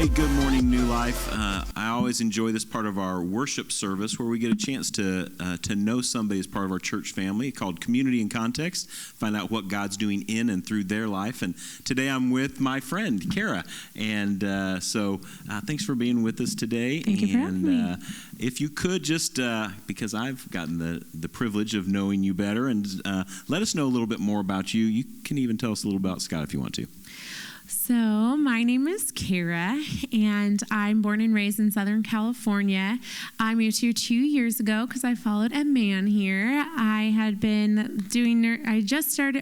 Hey, good morning, New Life. I always enjoy this part of our worship service where we get a chance to know somebody as part of our church family called Community in Context, find out what God's doing in and through their life. And today I'm with my friend, Cara. And so thanks for being with us today. Thank you for having me. If you could just, because I've gotten the privilege of knowing you better, and let us know a little bit more about you. You can even tell us a little about Scott if you want to. So my name is Cara, and I'm born and raised in Southern California. I moved here 2 years ago because I followed a man here. I had been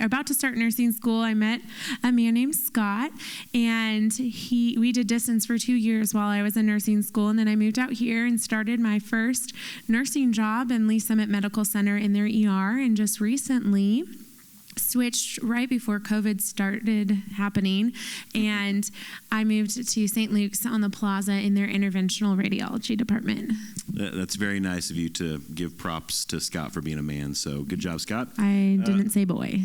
about to start nursing school. I met a man named Scott, and we did distance for 2 years while I was in nursing school, and then I moved out here and started my first nursing job in Lee Summit Medical Center in their ER, and just recently switched right before COVID started happening, and I moved to St. Luke's on the Plaza in their interventional radiology department. That's very nice of you to give props to Scott for being a man, so good job, Scott. I didn't say boy.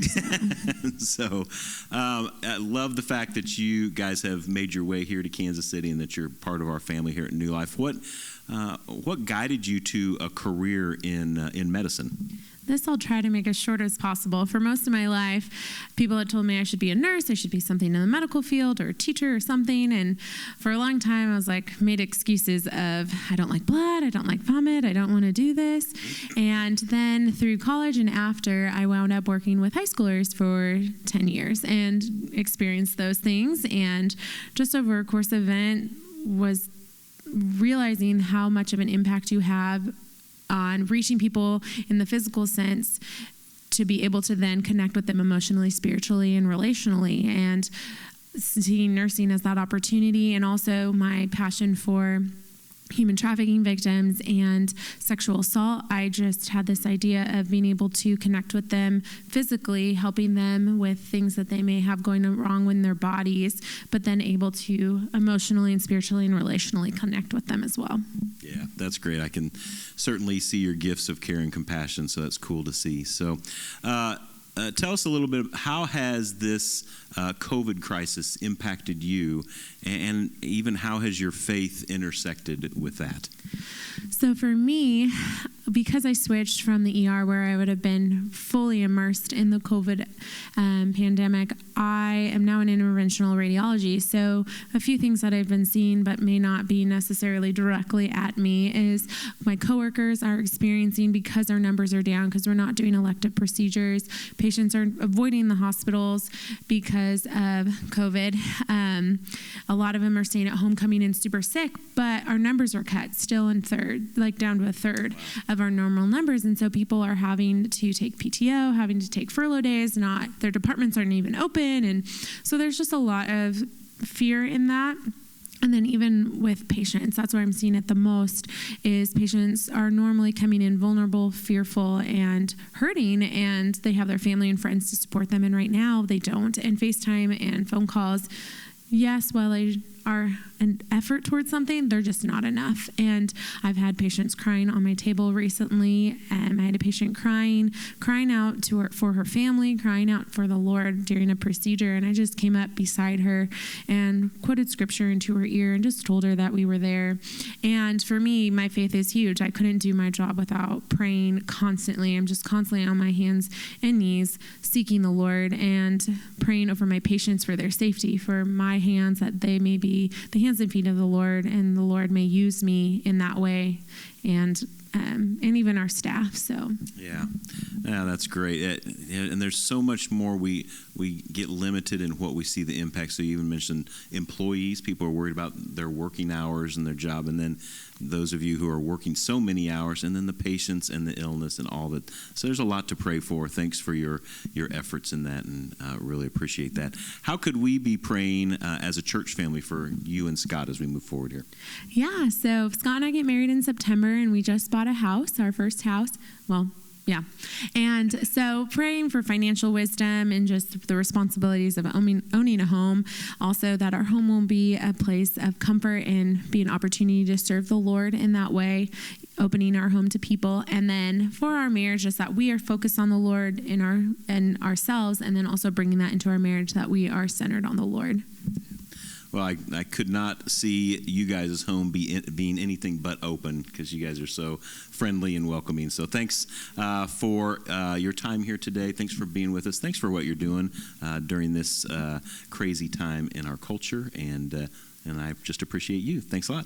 So I love the fact that you guys have made your way here to Kansas City and that you're part of our family here at New Life. What guided you to a career in medicine? This I'll try to make as short as possible. For most of my life, people had told me I should be a nurse, I should be something in the medical field or a teacher or something. And for a long time, I was made excuses of, I don't like blood, I don't like vomit, I don't want to do this. And then through college and after, I wound up working with high schoolers for 10 years and experienced those things. And just over a course event was realizing how much of an impact you have on reaching people in the physical sense to be able to then connect with them emotionally, spiritually, and relationally, and seeing nursing as that opportunity, and also my passion for human trafficking victims and sexual assault. I just had this idea of being able to connect with them physically, helping them with things that they may have going wrong in their bodies, but then able to emotionally and spiritually and relationally connect with them as well. Yeah, that's great. I can certainly see your gifts of care and compassion, so that's cool to see. So tell us a little bit, how has this COVID crisis impacted you, and even how has your faith intersected with that? So for me, because I switched from the ER where I would have been fully immersed in the COVID pandemic, I am now in interventional radiology. So a few things that I've been seeing but may not be necessarily directly at me is my coworkers are experiencing, because our numbers are down, because we're not doing elective procedures, patients are avoiding the hospitals because of COVID. A lot of them are staying at home, coming in super sick, but our numbers are cut still in down to a third of our normal numbers. And so people are having to take PTO, having to take furlough days, their departments aren't even open. And so there's just a lot of fear in that. And then even with patients, that's where I'm seeing it the most, is patients are normally coming in vulnerable, fearful, and hurting, and they have their family and friends to support them. And right now they don't. And FaceTime and phone calls, yes, while they are an effort towards something, they're just not enough. And I've had patients crying on my table recently. I had a patient crying out for her family, crying out for the Lord during a procedure. And I just came up beside her and quoted scripture into her ear and just told her that we were there. And for me, my faith is huge. I couldn't do my job without praying constantly. I'm just constantly on my hands and knees seeking the Lord and praying over my patients for their safety, for my hands, that they may be the hands and feet of the Lord, and the Lord may use me in that way, and even our staff. So yeah, that's great. And there's so much more. We get limited in what we see the impact. So you even mentioned employees. People are worried about their working hours and their job, and then those of you who are working so many hours, and then the patients and the illness and all that. So there's a lot to pray for. Thanks for your efforts in that, and really appreciate that. How could we be praying as a church family for you and Scott as we move forward here? Yeah, so Scott and I get married in September, and we just bought a house, our first house. Well, yeah. And so praying for financial wisdom and just the responsibilities of owning a home. Also that our home will be a place of comfort and be an opportunity to serve the Lord in that way, opening our home to people. And then for our marriage, just that we are focused on the Lord in ourselves, and then also bringing that into our marriage, that we are centered on the Lord. Well, I could not see you guys' home being anything but open because you guys are so friendly and welcoming. So thanks for your time here today. Thanks for being with us. Thanks for what you're doing during this crazy time in our culture. And I just appreciate you. Thanks a lot.